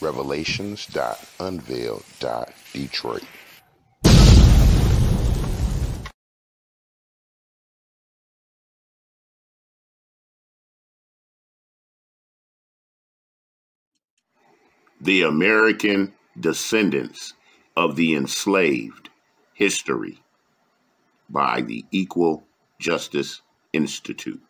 Revelations.Unveiled.Detroit. The American Descendants of the Enslaved History by the Equal Justice Institute.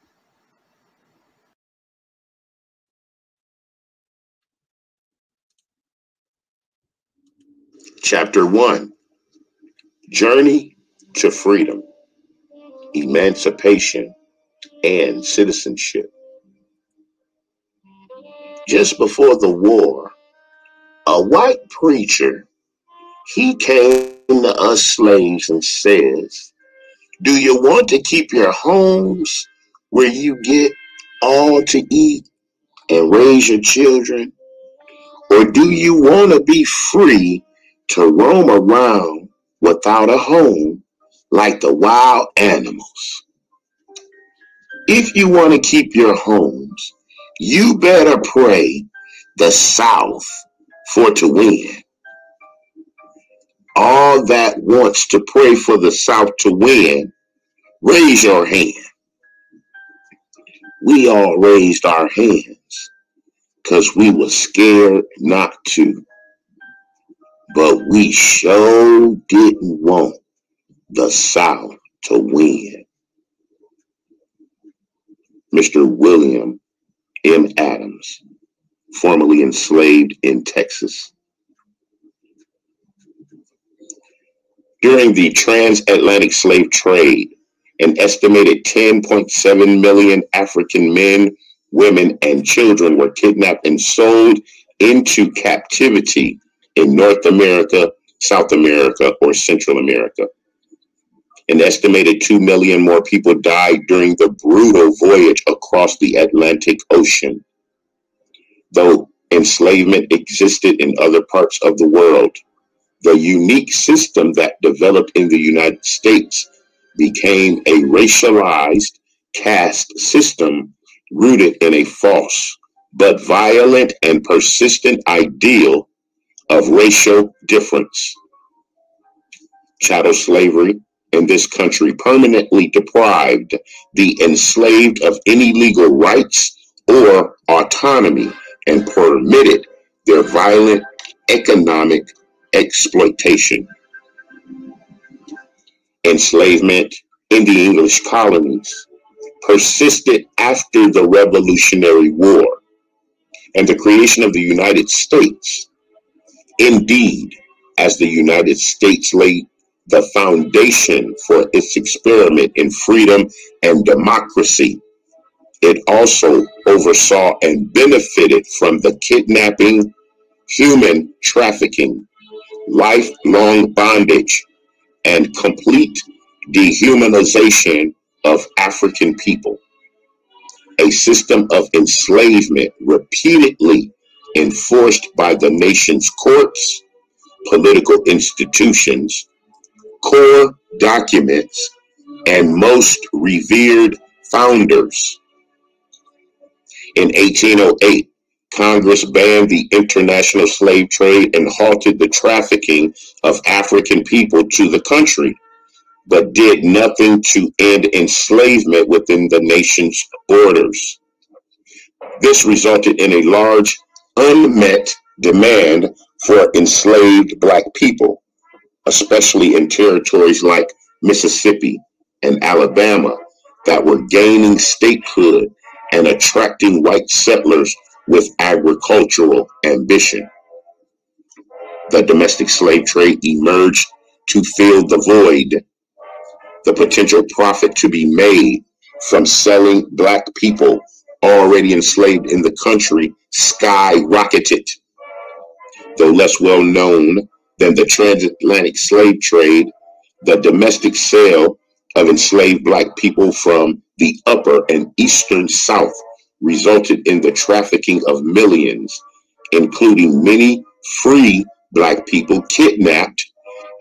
Chapter 1: Journey to Freedom, Emancipation, and Citizenship. Just before the war, a white preacher, he came to us slaves and says, "Do you want to keep your homes where you get all to eat and raise your children? Or do you want to be free to roam around without a home like the wild animals? If you want to keep your homes, you better pray the South for to win." All that wants to pray for the South to win, raise your hand. We all raised our hands because we were scared not to. But we sure didn't want the South to win. Mr. William M. Adams, formerly enslaved in Texas. During the transatlantic slave trade, an estimated 10.7 million African men, women, and children were kidnapped and sold into captivity in North America, South America, or Central America. An estimated 2 million more people died during the brutal voyage across the Atlantic Ocean. Though enslavement existed in other parts of the world, the unique system that developed in the United States became a racialized caste system rooted in a false but violent and persistent ideal of racial difference. Chattel slavery in this country permanently deprived the enslaved of any legal rights or autonomy and permitted their violent economic exploitation. Enslavement in the English colonies persisted after the Revolutionary War and the creation of the United States. Indeed, as the United States laid the foundation for its experiment in freedom and democracy, it also oversaw and benefited from the kidnapping, human trafficking, lifelong bondage, and complete dehumanization of African people. A system of enslavement repeatedly enforced by the nation's courts, political institutions, core documents, and most revered founders. In 1808, Congress banned the international slave trade and halted the trafficking of African people to the country, but did nothing to end enslavement within the nation's borders. This resulted in a large unmet demand for enslaved Black people, especially in territories like Mississippi and Alabama that were gaining statehood and attracting white settlers with agricultural ambition. The domestic slave trade emerged to fill the void. The potential profit to be made from selling Black people already enslaved in the country skyrocketed. Though less well known than the transatlantic slave trade, the domestic sale of enslaved Black people from the upper and eastern South resulted in the trafficking of millions, including many free Black people kidnapped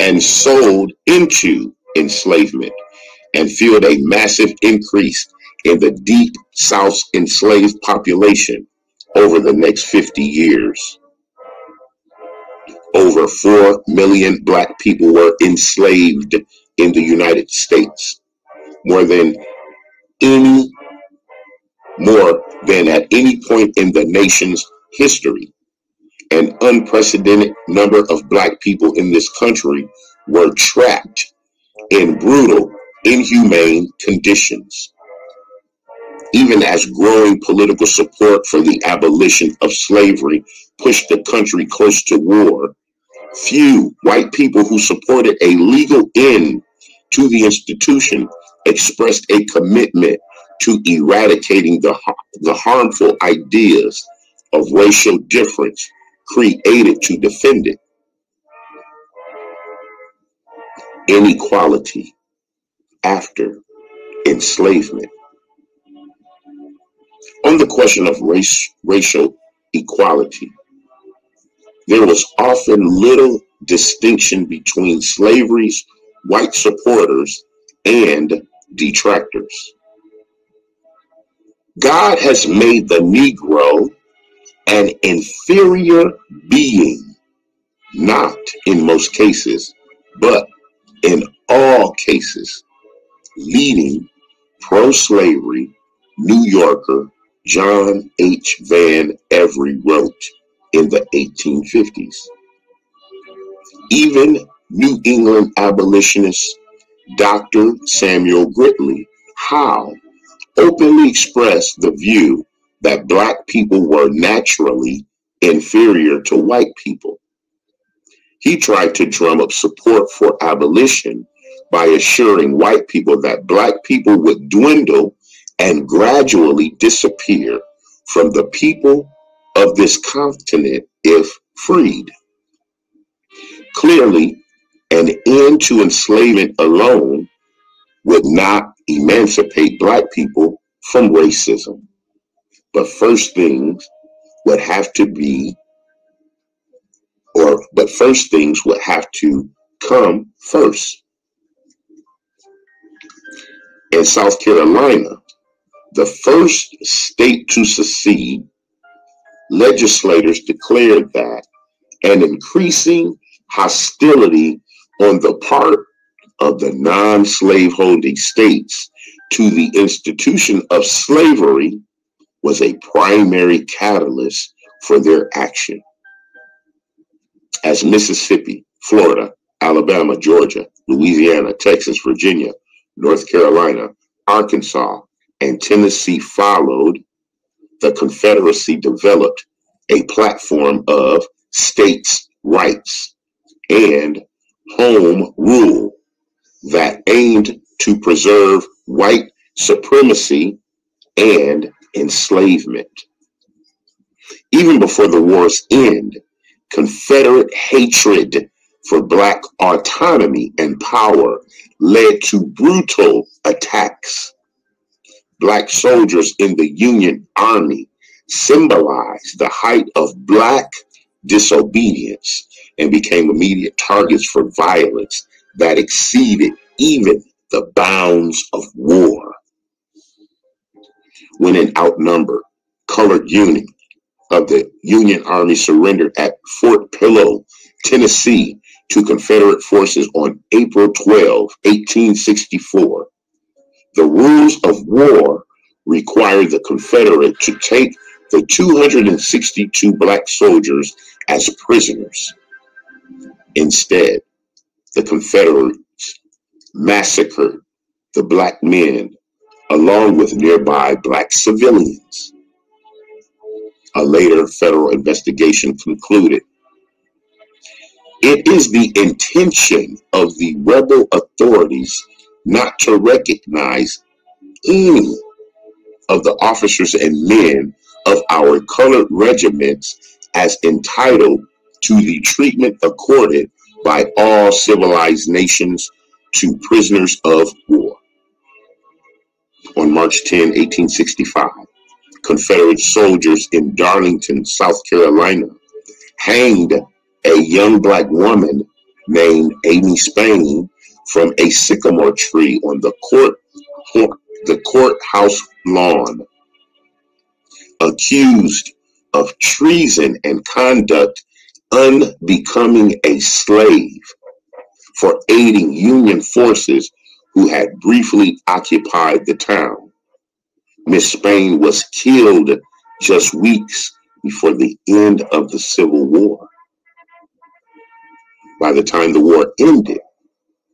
and sold into enslavement, and fueled a massive increase in the deep South's enslaved population over the next 50 years. Over 4 million black people were enslaved in the United States, more than any more than at any point in the nation's history. An unprecedented number of black people in this country were trapped in brutal, inhumane conditions. Even as growing political support for the abolition of slavery pushed the country close to war, few white people who supported a legal end to the institution expressed a commitment to eradicating the harmful ideas of racial difference created to defend it. Inequality after enslavement. On the question of racial equality, there was often little distinction between slavery's white supporters and detractors. God has made the Negro an inferior being, not in most cases, but in all cases, leading pro-slavery New Yorker John H. Van Avery wrote in the 1850s. Even New England abolitionist Dr. Samuel Gridley Howe openly expressed the view that black people were naturally inferior to white people. He tried to drum up support for abolition by assuring white people that black people would dwindle and gradually disappear from the people of this continent if freed. Clearly, an end to enslavement alone would not emancipate black people from racism. But first things would have to come first. In South Carolina, the first state to secede, legislators declared that an increasing hostility on the part of the non-slaveholding states to the institution of slavery was a primary catalyst for their action. As Mississippi, Florida, Alabama, Georgia, Louisiana, Texas, Virginia, North Carolina, Arkansas, and Tennessee followed, the Confederacy developed a platform of states' rights and home rule that aimed to preserve white supremacy and enslavement. Even before the war's end, Confederate hatred for black autonomy and power led to brutal attacks. Black soldiers in the Union Army symbolized the height of black disobedience and became immediate targets for violence that exceeded even the bounds of war. When an outnumbered colored unit of the Union Army surrendered at Fort Pillow, Tennessee, to Confederate forces on April 12, 1864, the rules of war required the Confederate to take the 262 black soldiers as prisoners. Instead, the Confederates massacred the black men along with nearby black civilians. A later federal investigation concluded, it is the intention of the rebel authorities not to recognize any of the officers and men of our colored regiments as entitled to the treatment accorded by all civilized nations to prisoners of war. On March 10, 1865, Confederate soldiers in Darlington, South Carolina, hanged a young black woman named Amy Spain from a sycamore tree on the courthouse lawn. Accused of treason and conduct unbecoming a slave for aiding Union forces who had briefly occupied the town. Miss Spain was killed just weeks before the end of the Civil War. By the time the war ended,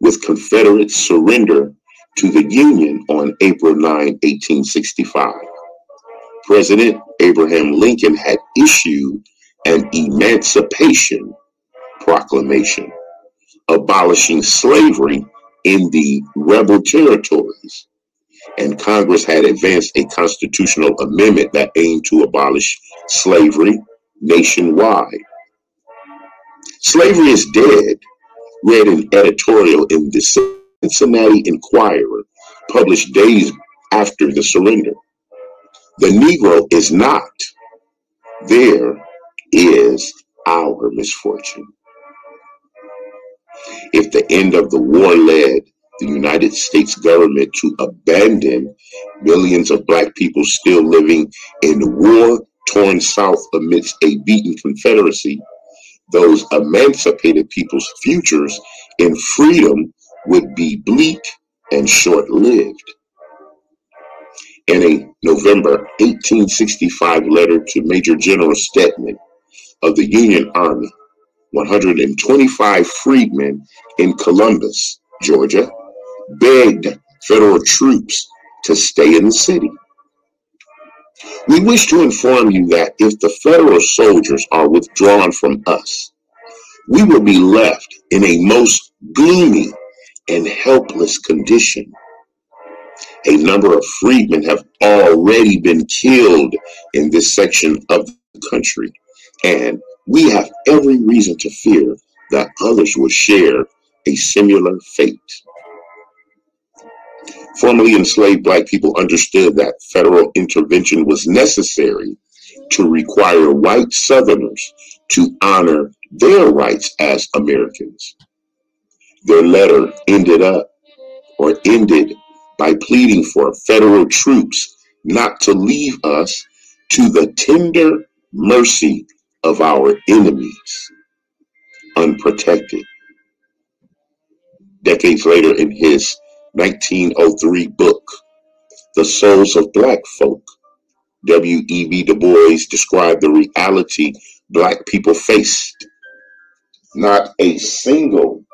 with Confederate surrender to the Union on April 9, 1865, President Abraham Lincoln had issued an Emancipation Proclamation, abolishing slavery in the rebel territories, and Congress had advanced a constitutional amendment that aimed to abolish slavery nationwide. "Slavery is dead," read an editorial in the Cincinnati Enquirer, published days after the surrender. "The Negro is not. There is our misfortune." If the end of the war led the United States government to abandon millions of Black people still living in the war-torn South amidst a beaten Confederacy, those emancipated people's futures in freedom would be bleak and short-lived. In a November 1865 letter to Major General Stedman of the Union Army, 125 freedmen in Columbus, Georgia, begged federal troops to stay in the city. "We wish to inform you that if the federal soldiers are withdrawn from us, we will be left in a most gloomy and helpless condition. A number of freedmen have already been killed in this section of the country, and we have every reason to fear that others will share a similar fate." Formerly enslaved Black people understood that federal intervention was necessary to require white Southerners to honor their rights as Americans. Their letter ended by pleading for federal troops not to leave us to the tender mercy of our enemies, unprotected. Decades later, in his 1903 book, The Souls of Black Folk, W.E.B. Du Bois described the reality Black people faced. Not a single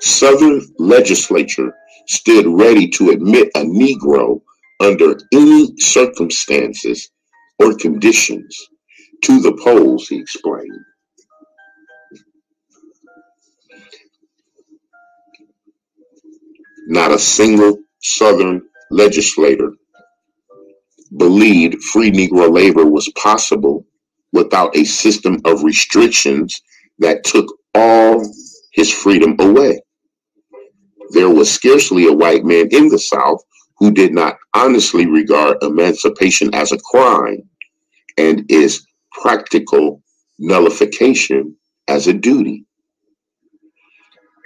Southern legislature stood ready to admit a Negro under any circumstances or conditions to the polls, he explained. Not a single Southern legislator believed free Negro labor was possible without a system of restrictions that took all his freedom away. There was scarcely a white man in the South who did not honestly regard emancipation as a crime and its practical nullification as a duty.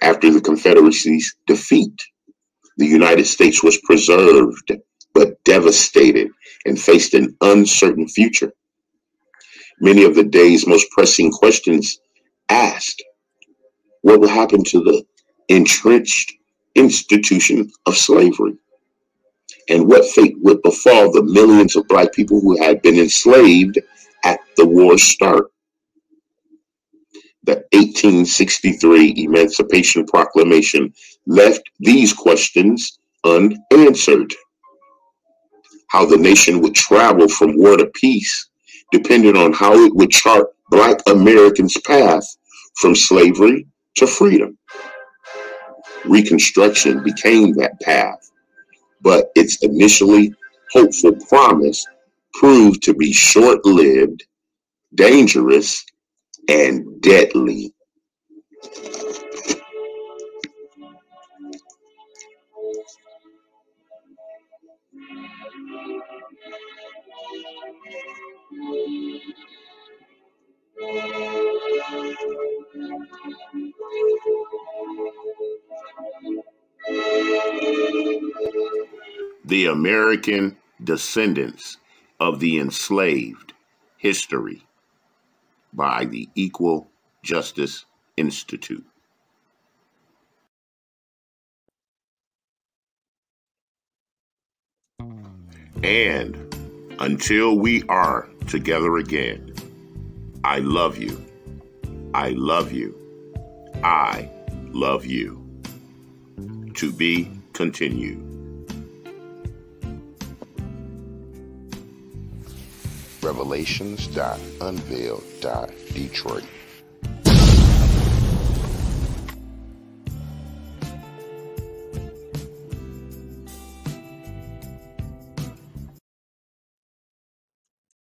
After the Confederacy's defeat, the United States was preserved but devastated and faced an uncertain future. Many of the day's most pressing questions asked, what will happen to the entrenched institution of slavery? And what fate would befall the millions of Black people who had been enslaved at the war's start? The 1863 Emancipation Proclamation left these questions unanswered. How the nation would travel from war to peace depended on how it would chart Black Americans' path from slavery to freedom. Reconstruction became that path, but its initially hopeful promise proved to be short-lived, dangerous, and deadly. The American Descendants of the Enslaved. History. by the Equal Justice Institute. And until we are together again, I love you. I love you. I love you. To be continued. Revelations.Unveiled.Detroit.